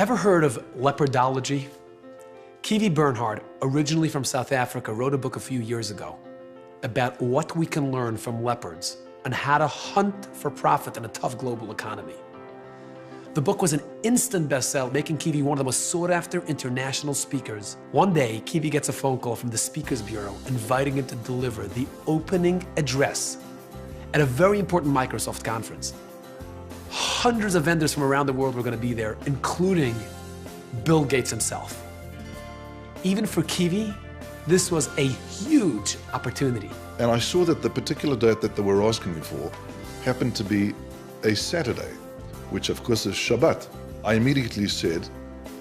Ever heard of leopardology? Kiwi Bernhard, originally from South Africa, wrote a book a few years ago about what we can learn from leopards and how to hunt for profit in a tough global economy. The book was an instant bestseller, making Kiwi one of the most sought-after international speakers. One day, Kiwi gets a phone call from the Speakers Bureau inviting him to deliver the opening address at a very important Microsoft conference. Hundreds of vendors from around the world were going to be there, including Bill Gates himself. Even for Kiwi, this was a huge opportunity. And I saw that the particular date that they were asking me for happened to be a Saturday, which of course is Shabbat. I immediately said,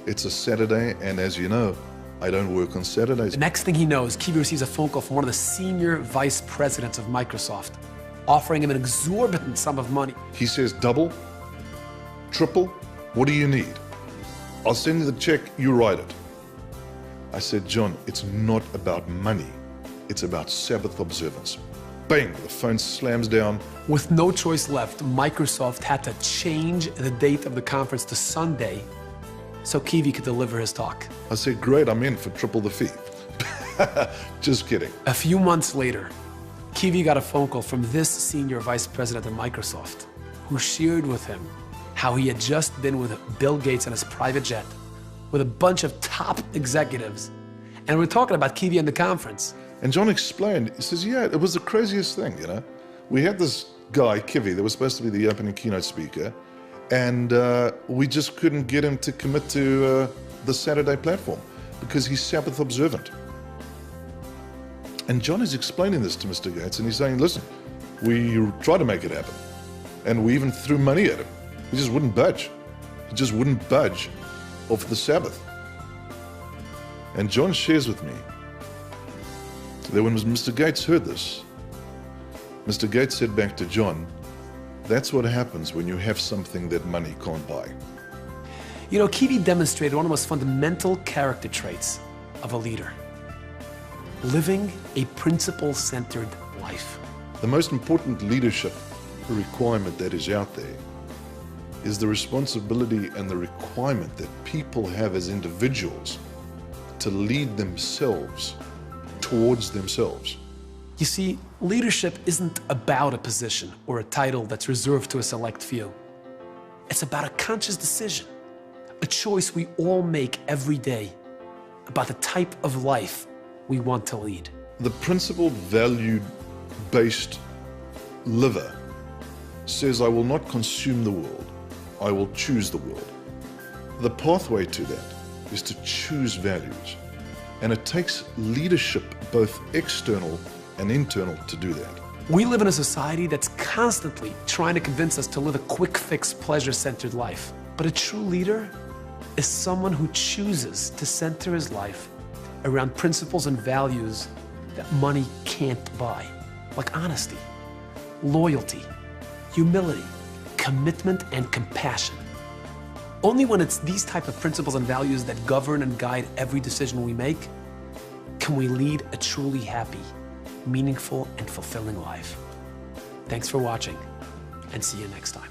it's a Saturday, and as you know, I don't work on Saturdays. The next thing he knows, Kiwi receives a phone call from one of the senior vice presidents of Microsoft, offering him an exorbitant sum of money. He says, double, triple, what do you need? I'll send you the check, you write it. I said, John, it's not about money. It's about Sabbath observance. Bang, the phone slams down. With no choice left, Microsoft had to change the date of the conference to Sunday so Kiwi could deliver his talk. I said, great, I'm in for triple the fee. Just kidding. A few months later, Kiwi got a phone call from this senior vice president of Microsoft, who shared with him how he had just been with Bill Gates on his private jet with a bunch of top executives, and we're talking about Kiwi and the conference. And John explained, he says, yeah, it was the craziest thing, you know. We had this guy, Kiwi, that was supposed to be the opening keynote speaker, and we just couldn't get him to commit to the Saturday platform because he's Sabbath observant. And John is explaining this to Mr. Gates, and he's saying, listen, we tried to make it happen, and we even threw money at him. He just wouldn't budge. He just wouldn't budge off the Sabbath. And John shares with me that when Mr. Gates heard this, Mr. Gates said back to John, that's what happens when you have something that money can't buy. You know, Kiwi demonstrated one of the most fundamental character traits of a leader: living a principle-centered life. The most important leadership requirement that is out there is the responsibility and the requirement that people have as individuals to lead themselves towards themselves. You see, leadership isn't about a position or a title that's reserved to a select few. It's about a conscious decision, a choice we all make every day about the type of life we want to lead. The principled, value-based liver says, I will not consume the world, I will choose the world. The pathway to that is to choose values. And it takes leadership, both external and internal, to do that. We live in a society that's constantly trying to convince us to live a quick fix, pleasure-centered life. But a true leader is someone who chooses to center his life around principles and values that money can't buy, like honesty, loyalty, humility, commitment, and compassion. Only when it's these type of principles and values that govern and guide every decision we make can we lead a truly happy, meaningful, and fulfilling life. Thanks for watching, and see you next time.